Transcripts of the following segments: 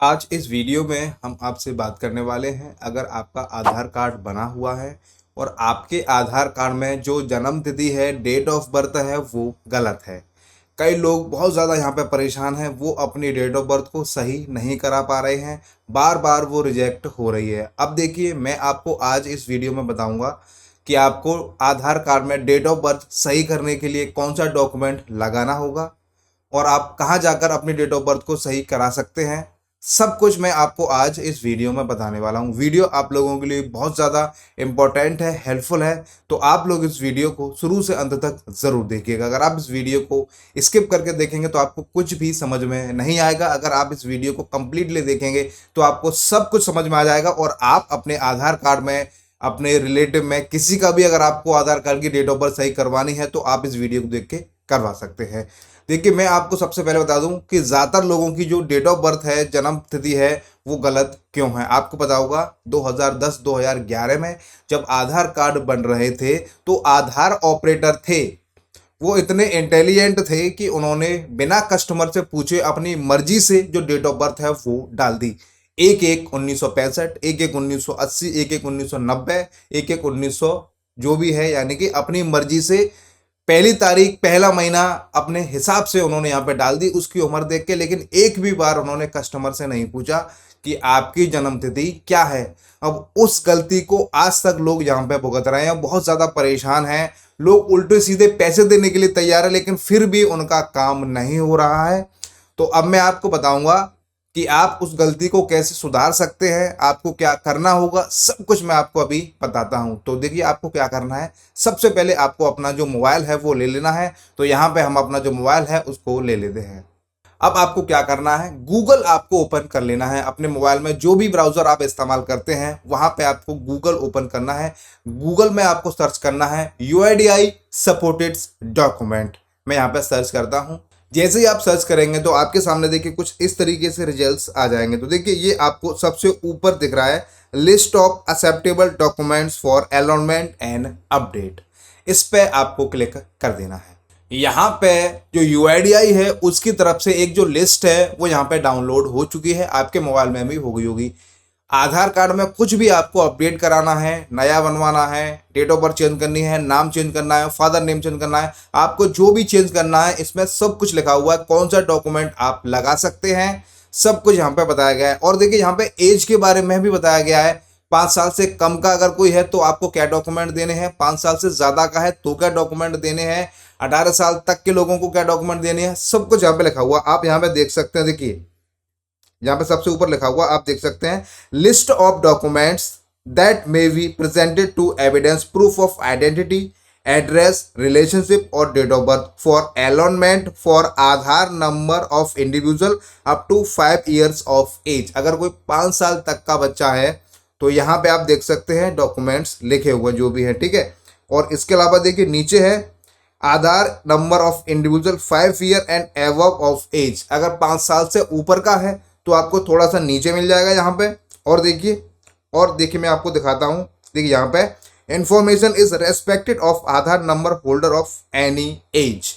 आज इस वीडियो में हम आपसे बात करने वाले हैं। अगर आपका आधार कार्ड बना हुआ है और आपके आधार कार्ड में जो जन्म तिथि है, डेट ऑफ बर्थ है, वो गलत है। कई लोग बहुत ज़्यादा यहाँ पे परेशान हैं, वो अपनी डेट ऑफ बर्थ को सही नहीं करा पा रहे हैं, बार बार वो रिजेक्ट हो रही है। अब देखिए, मैं आपको आज इस वीडियो में बताऊंगा कि आपको आधार कार्ड में डेट ऑफ बर्थ सही करने के लिए कौन सा डॉक्यूमेंट लगाना होगा और आप कहां जाकर अपनी डेट ऑफ बर्थ को सही करा सकते हैं। सब कुछ मैं आपको आज इस वीडियो में बताने वाला हूं। वीडियो आप लोगों के लिए बहुत ज़्यादा इम्पोर्टेंट है, हेल्पफुल है, तो आप लोग इस वीडियो को शुरू से अंत तक ज़रूर देखिएगा। अगर आप इस वीडियो को स्किप करके देखेंगे तो आपको कुछ भी समझ में नहीं आएगा। अगर आप इस वीडियो को कंप्लीटली देखेंगे तो आपको सब कुछ समझ में आ जाएगा और आप अपने आधार कार्ड में, अपने रिलेटिव में किसी का भी अगर आपको आधार कार्ड की डेट ऑफ बर्थ सही करवानी है तो आप इस वीडियो को देख के करवा सकते हैं। देखिए, मैं आपको सबसे पहले बता दूं कि ज़्यादातर लोगों की जो डेट ऑफ बर्थ है, जन्म तिथि है, वो गलत क्यों है। आपको पता होगा 2010-2011 में जब आधार कार्ड बन रहे थे तो आधार ऑपरेटर थे, वो इतने इंटेलिजेंट थे कि उन्होंने बिना कस्टमर से पूछे अपनी मर्जी से जो डेट ऑफ बर्थ है वो डाल दी। एक एक 1965, एक एक 1980, एक एक 1990, एक एक 1900 जो भी है, यानी कि अपनी मर्जी से पहली तारीख, पहला महीना अपने हिसाब से उन्होंने यहाँ पे डाल दी, उसकी उम्र देख के। लेकिन एक भी बार उन्होंने कस्टमर से नहीं पूछा कि आपकी जन्म तिथि क्या है। अब उस गलती को आज तक लोग यहाँ पे भुगत रहे हैं, बहुत ज़्यादा परेशान हैं। लोग उल्टे सीधे पैसे देने के लिए तैयार है लेकिन फिर भी उनका काम नहीं हो रहा है। तो अब मैं आपको बताऊंगा कि आप उस गलती को कैसे सुधार सकते हैं, आपको क्या करना होगा, सब कुछ मैं आपको अभी बताता हूं। तो देखिए, आपको क्या करना है। सबसे पहले आपको अपना जो मोबाइल है वो ले लेना है। तो यहाँ पे हम अपना जो मोबाइल है उसको ले लेते हैं। अब आपको क्या करना है, गूगल आपको ओपन कर लेना है। अपने मोबाइल में जो भी ब्राउज़र आप इस्तेमाल करते हैं वहाँ पे आपको गूगल ओपन करना है। गूगल में आपको सर्च करना है यूआईडीआई सपोर्टेड डॉक्यूमेंट। मैं यहाँ पे सर्च करता हूँ। जैसे ही आप सर्च करेंगे तो आपके सामने देखिए कुछ इस तरीके से रिजल्ट्स आ जाएंगे। तो देखिए, ये आपको सबसे ऊपर दिख रहा है, list of acceptable documents for allotment and update. इस पे आपको क्लिक कर देना है। यहाँ पे जो यूआईडीआई है उसकी तरफ से एक जो लिस्ट है वो यहाँ पे डाउनलोड हो चुकी है, आपके मोबाइल में भी हो गई होगी। आधार कार्ड में कुछ भी आपको अपडेट कराना है, नया बनवाना है, डेट ऑफ बर्थ चेंज करनी है, नाम चेंज करना है, फादर नेम चेंज करना है, आपको जो भी चेंज करना है इसमें सब कुछ लिखा हुआ है। कौन सा डॉक्यूमेंट आप लगा सकते हैं, सब कुछ यहाँ पे बताया गया है। और देखिए, यहाँ पे एज के बारे में भी बताया गया है। 5 साल से कम का अगर कोई है तो आपको क्या डॉक्यूमेंट देने हैं, 5 साल से ज़्यादा का है तो क्या डॉक्यूमेंट देने हैं, 18 साल तक के लोगों को क्या डॉक्यूमेंट देने हैं, सब कुछ यहाँ पे लिखा हुआ आप यहाँ पे देख सकते हैं। देखिए, यहाँ पे सबसे ऊपर लिखा हुआ आप देख सकते हैं, list of documents that may be presented to evidence proof of identity, address, relationship और date of birth for allotment for Aadhaar number of individual up to 5 years of age. अगर कोई 5 साल तक का बच्चा है तो यहाँ पे आप देख सकते हैं डॉक्यूमेंट्स लिखे हुए जो भी है, ठीक है। और इसके अलावा देखिए, नीचे है Aadhaar number of individual 5 year and above of age. अगर 5 साल से ऊपर का है तो आपको थोड़ा सा नीचे मिल जाएगा यहाँ पे। और देखिए मैं आपको दिखाता हूँ। देखिए, यहाँ पे information is respected of Aadhaar number holder of any as.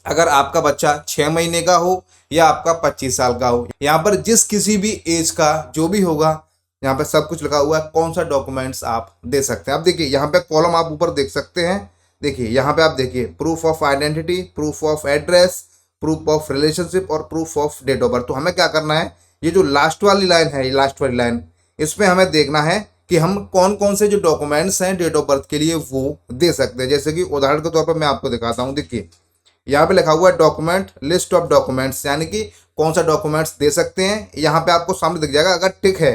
अगर आपका बच्चा 6 महीने का हो या आपका 25 साल का हो, यहाँ पर जिस किसी भी एज का जो भी होगा, यहाँ पे सब कुछ लिखा हुआ है कौन सा डॉक्यूमेंट्स आप दे सकते हैं। अब देखिए, यहाँ पे कॉलम आप ऊपर देख सकते हैं। देखिए, यहाँ पे आप देखिए, proof of identity, proof of address, proof of relationship और proof of date of birth. तो हमें क्या करना है, ये जो लास्ट वाली लाइन है, ये लास्ट वाली लाइन, इसमें हमें देखना है कि हम कौन कौन से जो डॉक्यूमेंट्स हैं डेट ऑफ बर्थ के लिए वो दे सकते हैं। जैसे कि उदाहरण के तौर पर मैं आपको दिखाता हूँ। देखिए, यहाँ पे लिखा हुआ है डॉक्यूमेंट, लिस्ट ऑफ डॉक्यूमेंट्स, यानी कि कौन सा डॉक्यूमेंट्स दे सकते हैं। यहाँ पे आपको सामने दिख जाएगा। अगर टिक है,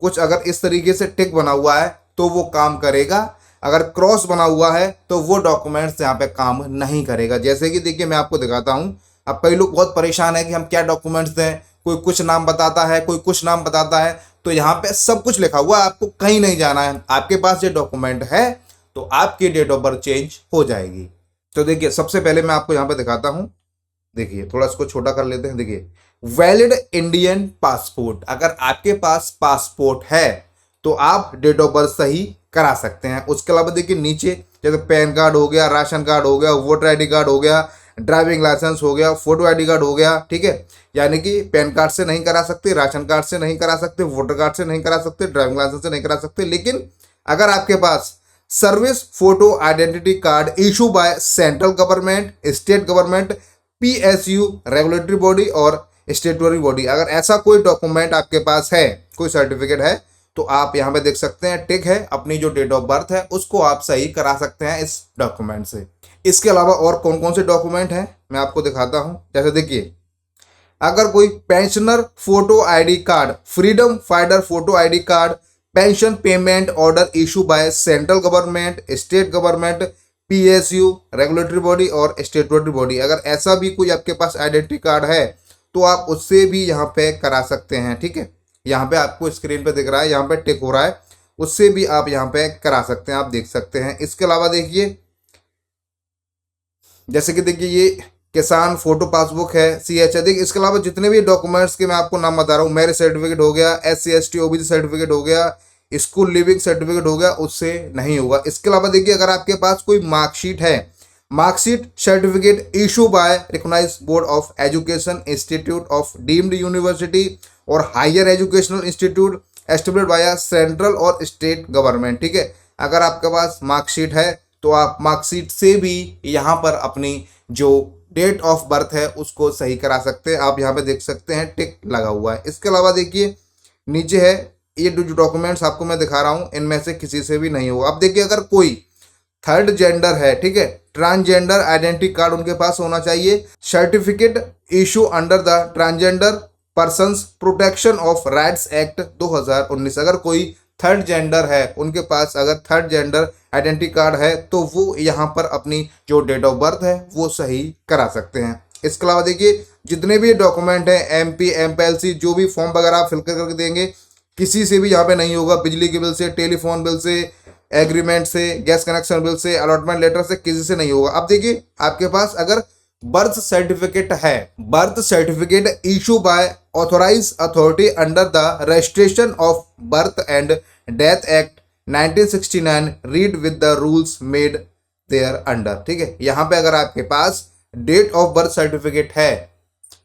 कुछ अगर इस तरीके से टिक बना हुआ है तो वो काम करेगा, अगर क्रॉस बना हुआ है तो वो डॉक्यूमेंट्स यहाँ पे काम नहीं करेगा। जैसे कि देखिए, मैं आपको दिखाता हूँ। अब कई लोग बहुत परेशान है कि हम क्या डॉक्यूमेंट्स दें, कोई कुछ नाम बताता है, कोई कुछ नाम बताता है। तो यहाँ पे सब कुछ लिखा हुआ है, आपको कहीं नहीं जाना है। आपके पास ये डॉक्यूमेंट है तो आपकी डेट ऑफ बर्थ चेंज हो जाएगी। तो देखिए, सबसे पहले मैं आपको यहाँ पे दिखाता हूँ। देखिए, थोड़ा इसको छोटा कर लेते हैं। देखिए, वैलिड इंडियन पासपोर्ट, अगर आपके पास पासपोर्ट है तो आप डेट ऑफ बर्थ सही करा सकते हैं। उसके अलावा देखिए, नीचे जैसे पैन कार्ड हो गया, राशन कार्ड हो गया, वोटर आईडी कार्ड हो गया, ड्राइविंग लाइसेंस हो गया, फोटो आईडी कार्ड हो गया, ठीक है। यानी कि पैन कार्ड से नहीं करा सकते, राशन कार्ड से नहीं करा सकते, वोटर कार्ड से नहीं करा सकते, ड्राइविंग लाइसेंस से नहीं करा सकते। लेकिन अगर आपके पास service photo identity card issue by central government, state government, PSU regulatory body और स्टेटरी बॉडी, अगर ऐसा कोई डॉक्यूमेंट आपके पास है, कोई सर्टिफिकेट है, तो आप यहाँ पे देख सकते हैं टिक है, अपनी जो डेट ऑफ बर्थ है उसको आप सही करा सकते हैं इस डॉक्यूमेंट से। इसके अलावा और कौन कौन से डॉक्यूमेंट हैं मैं आपको दिखाता हूँ। जैसे देखिए, अगर कोई pensioner photo ID card, freedom fighter photo ID card, pension payment order issue by central government, state government, PSU regulatory body और स्टेटरी बॉडी, अगर ऐसा भी कोई आपके पास आइडेंटिटी कार्ड है तो आप उससे भी यहाँ पे करा सकते हैं, ठीक है। यहाँ पे आपको स्क्रीन पे दिख रहा है, यहाँ पे टिक हो रहा है, उससे भी आप यहाँ पे करा सकते हैं, आप देख सकते हैं। इसके अलावा देखिए, जैसे कि देखिए ये किसान फोटो पासबुक है, सीएच है। देखिए इसके अलावा जितने भी डॉक्यूमेंट्स के मैं आपको नाम बता रहा हूँ, मैरिज सर्टिफिकेट हो गया, SC ST OBC सर्टिफिकेट हो गया, स्कूल लिविंग सर्टिफिकेट हो गया, उससे नहीं होगा। इसके अलावा देखिए, अगर आपके पास कोई मार्कशीट है, marksheet certificate issue by recognised board of education, institute of deemed university और higher educational institute established by central और स्टेट गवर्नमेंट, ठीक है। अगर आपके पास मार्कशीट है तो आप मार्कशीट से भी यहाँ पर अपनी जो डेट ऑफ बर्थ है उसको सही करा सकते हैं। आप यहाँ पे देख सकते हैं टिक लगा हुआ है। इसके अलावा देखिए नीचे है, ये जो डॉक्यूमेंट्स आपको मैं दिखा रहा हूँ इनमें से किसी से भी नहीं होगा। अब देखिए, अगर कोई थर्ड जेंडर है, ठीक है, ट्रांसजेंडर आइडेंटिटी कार्ड उनके पास होना चाहिए, certificate issue under the transgender persons protection of rights act 2019, अगर कोई थर्ड जेंडर है उनके पास अगर थर्ड जेंडर आइडेंटिटी कार्ड है तो वो यहाँ पर अपनी जो डेट ऑफ बर्थ है वो सही करा सकते हैं। इसके अलावा देखिए, जितने भी डॉक्यूमेंट हैं, MP MPLC जो भी फॉर्म वगैरह आप फिल करके देंगे, किसी से भी यहाँ पे नहीं होगा। बिजली के बिल से, टेलीफोन बिल से, एग्रीमेंट से, गैस कनेक्शन बिल से, अलॉटमेंट लेटर से, किसी से नहीं होगा। अब देखिए, आपके पास अगर बर्थ सर्टिफिकेट है, birth certificate issue by authorise authority under the registration of birth and death act 1969 read with the rules made thereunder, ठीक है। यहाँ पे अगर आपके पास डेट ऑफ बर्थ सर्टिफिकेट है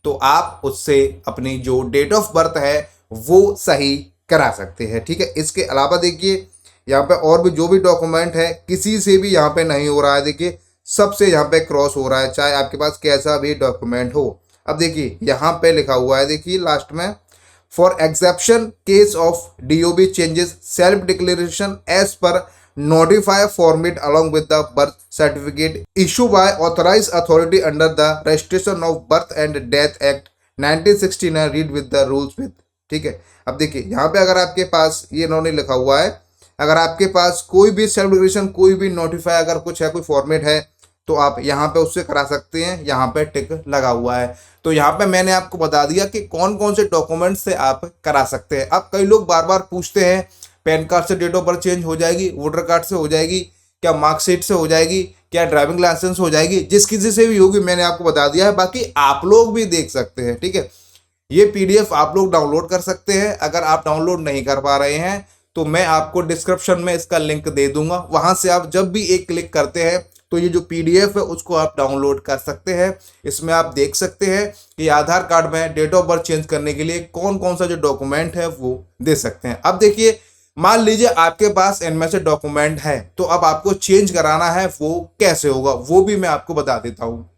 तो आप उससे अपनी जो डेट ऑफ बर्थ है वो सही करा सकते हैं, ठीक है। इसके अलावा देखिए, यहाँ पे और भी जो भी डॉक्यूमेंट है किसी से भी यहाँ पे नहीं हो रहा है। देखिए सबसे यहाँ पे क्रॉस हो रहा है, चाहे आपके पास कैसा भी डॉक्यूमेंट हो। अब देखिए यहाँ पे लिखा हुआ है, देखिए लास्ट में, for exception case of DOB changes self declaration as per notify format along with the birth certificate issued by authorized authority under the registration of birth and death act 1969 read with the rules with, ठीक है। अब देखिए यहाँ पे अगर आपके पास ये इन्होंने लिखा हुआ है, अगर आपके पास कोई भी सेल्फ डिक्लेरेशन, कोई भी नोटिफाई अगर कुछ है, कोई फॉर्मेट है तो आप यहाँ पे उससे करा सकते हैं। यहाँ पे टिक लगा हुआ है। तो यहाँ पे मैंने आपको बता दिया कि कौन कौन से डॉक्यूमेंट से आप करा सकते हैं। अब कई लोग बार बार पूछते हैं, पैन कार्ड से डेट ऑफ बर्थ चेंज हो जाएगी, वोटर कार्ड से हो जाएगी क्या, मार्कशीट से हो जाएगी क्या, ड्राइविंग लाइसेंस हो जाएगी? जिस किसी से भी होगी मैंने आपको बता दिया है। बाकी आप लोग भी देख सकते हैं, ठीक है। ये PDF आप लोग डाउनलोड कर सकते हैं। अगर आप डाउनलोड नहीं कर पा रहे हैं तो मैं आपको डिस्क्रिप्शन में इसका लिंक दे दूंगा, वहां से आप जब भी एक क्लिक करते हैं तो ये जो PDF है उसको आप डाउनलोड कर सकते हैं। इसमें आप देख सकते हैं कि आधार कार्ड में डेट ऑफ बर्थ चेंज करने के लिए कौन कौन सा जो डॉक्यूमेंट है वो दे सकते हैं। अब देखिए, मान लीजिए आपके पास इनमें से डॉक्यूमेंट है तो अब आपको चेंज कराना है, वो कैसे होगा वो भी मैं आपको बता देता हूँ।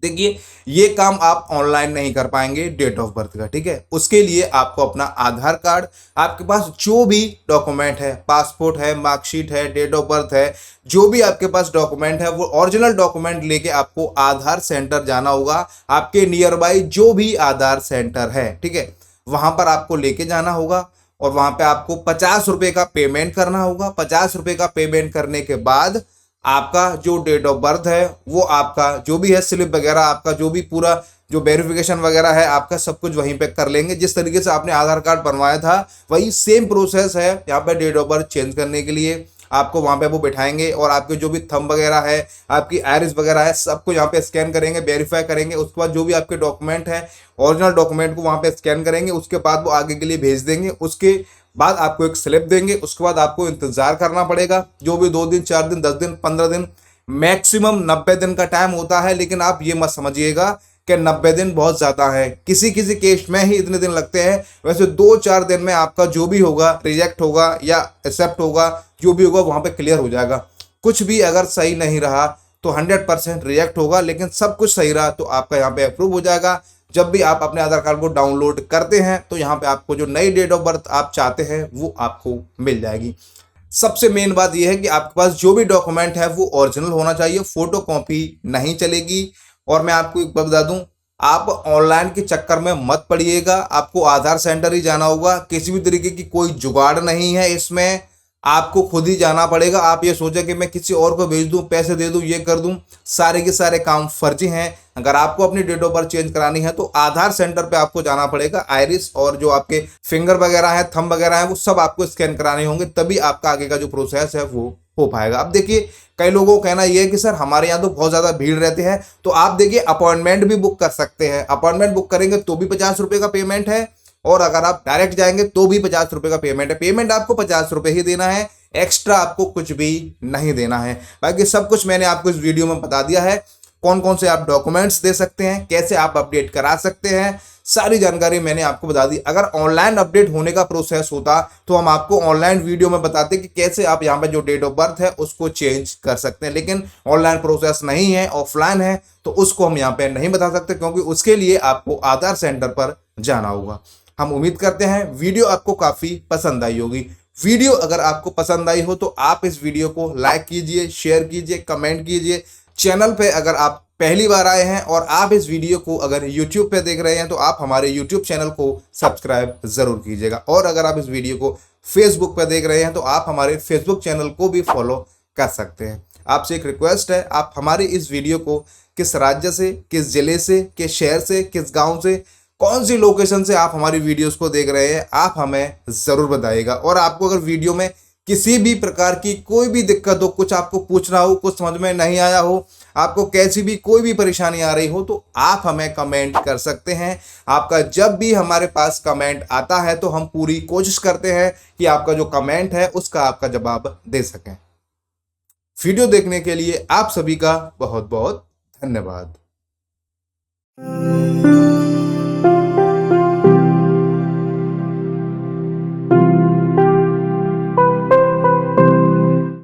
देखिए, ये काम आप ऑनलाइन नहीं कर पाएंगे डेट ऑफ बर्थ का, ठीक है। उसके लिए आपको अपना आधार कार्ड, आपके पास जो भी डॉक्यूमेंट है, पासपोर्ट है, मार्कशीट है, डेट ऑफ बर्थ है, जो भी आपके पास डॉक्यूमेंट है वो ओरिजिनल डॉक्यूमेंट लेके आपको आधार सेंटर जाना होगा। आपके नियर बाई जो भी आधार सेंटर है, ठीक है, वहां पर आपको लेके जाना होगा और वहां पे आपको 50 रुपये का पेमेंट करना होगा। 50 रुपये का पेमेंट करने के बाद आपका जो डेट ऑफ बर्थ है वो आपका जो भी है स्लिप वगैरह, आपका जो भी पूरा जो वेरिफिकेशन वगैरह है आपका सब कुछ वहीं पे कर लेंगे। जिस तरीके से आपने आधार कार्ड बनवाया था वही सेम प्रोसेस है यहाँ पे डेट ऑफ बर्थ चेंज करने के लिए। आपको वहाँ पे वो बिठाएंगे और आपके जो भी थंब वगैरह है, आपकी आइरिस वगैरह है, सबको यहाँ पे स्कैन करेंगे, वेरीफाई करेंगे। उसके बाद जो भी आपके डॉक्यूमेंट है ओरिजिनल डॉक्यूमेंट को वहाँ पे स्कैन करेंगे, उसके बाद वो आगे के लिए भेज देंगे। उसके बाद आपको एक स्लिप देंगे, उसके बाद आपको इंतजार करना पड़ेगा, जो भी 2 दिन 4 दिन 10 दिन 15 दिन मैक्सिमम 90 दिन का टाइम होता है, लेकिन आप ये मत समझिएगा कि 90 दिन बहुत ज़्यादा है। किसी किसी केस में ही इतने दिन लगते हैं। वैसे 2-4 दिन में आपका जो भी होगा, रिजेक्ट होगा या एक्सेप्ट होगा, जो भी होगा वहाँ पे क्लियर हो जाएगा। कुछ भी अगर सही नहीं रहा तो 100% रिजेक्ट होगा, लेकिन सब कुछ सही रहा तो आपका यहाँ पे अप्रूव हो जाएगा। जब भी आप अपने आधार कार्ड को डाउनलोड करते हैं तो यहाँ पे आपको जो नई डेट ऑफ बर्थ आप चाहते हैं वो आपको मिल जाएगी। सबसे मेन बात यह है कि आपके पास जो भी डॉक्यूमेंट है वो ओरिजिनल होना चाहिए, फोटो कॉपी नहीं चलेगी। और मैं आपको एक बात बता दूं, आप ऑनलाइन के चक्कर में मत पड़िएगा। आपको आधार सेंटर ही जाना होगा। किसी भी तरीके की कोई जुगाड़ नहीं है इसमें, आपको खुद ही जाना पड़ेगा। आप ये सोचे कि मैं किसी और को भेज दूं, पैसे दे दूं, ये कर दूं, सारे के सारे काम फर्जी हैं। अगर आपको अपनी डेट ऑफ बर्थ चेंज करानी है तो आधार सेंटर पे आपको जाना पड़ेगा। आइरिस और जो आपके फिंगर वगैरह है, थंब वगैरह है, वो सब आपको स्कैन कराने होंगे, तभी आपका आगे का जो प्रोसेस है वो हो पाएगा। अब देखिए, कई लोगों का कहना यह है कि सर हमारे यहाँ तो बहुत ज़्यादा भीड़ रहती है, तो आप देखिए अपॉइंटमेंट भी बुक कर सकते हैं। अपॉइंटमेंट बुक करेंगे तो भी 50 रुपये का पेमेंट है, और अगर आप डायरेक्ट जाएंगे तो भी 50 रुपये का पेमेंट है। पेमेंट आपको 50 रुपये ही देना है, एक्स्ट्रा आपको कुछ भी नहीं देना है। बाकी सब कुछ मैंने आपको इस वीडियो में बता दिया है। कौन कौन से आप डॉक्यूमेंट्स दे सकते हैं, कैसे आप अपडेट करा सकते हैं, सारी जानकारी मैंने आपको बता दी। अगर ऑनलाइन अपडेट होने का प्रोसेस होता तो हम आपको ऑनलाइन वीडियो में बताते कि कैसे आप यहाँ पे जो डेट ऑफ बर्थ है उसको चेंज कर सकते हैं, लेकिन ऑनलाइन प्रोसेस नहीं है, ऑफलाइन है, तो उसको हम यहाँ पे नहीं बता सकते, क्योंकि उसके लिए आपको आधार सेंटर पर जाना होगा। हम उम्मीद करते हैं वीडियो आपको काफ़ी पसंद आई होगी। वीडियो अगर आपको पसंद आई हो तो आप इस वीडियो को लाइक कीजिए, शेयर कीजिए, कमेंट कीजिए। चैनल पे अगर आप पहली बार आए हैं और आप इस वीडियो को अगर YouTube पे देख रहे हैं तो आप हमारे YouTube चैनल को सब्सक्राइब ज़रूर कीजिएगा। और अगर आप इस वीडियो को Facebook पे देख रहे हैं तो आप हमारे Facebook चैनल को भी फॉलो कर सकते हैं। आपसे एक रिक्वेस्ट है, आप हमारी इस वीडियो को किस राज्य से, किस ज़िले से, किस शहर से, किस गाँव से, कौन सी लोकेशन से आप हमारी वीडियोस को देख रहे हैं, आप हमें ज़रूर बताइएगा। और आपको अगर वीडियो में किसी भी प्रकार की कोई भी दिक्कत हो, कुछ आपको पूछना हो, कुछ समझ में नहीं आया हो, आपको कैसी भी कोई भी परेशानी आ रही हो, तो आप हमें कमेंट कर सकते हैं। आपका जब भी हमारे पास कमेंट आता है तो हम पूरी कोशिश करते हैं कि आपका जो कमेंट है उसका आपका जवाब दे सकें। वीडियो देखने के लिए आप सभी का बहुत बहुत धन्यवाद।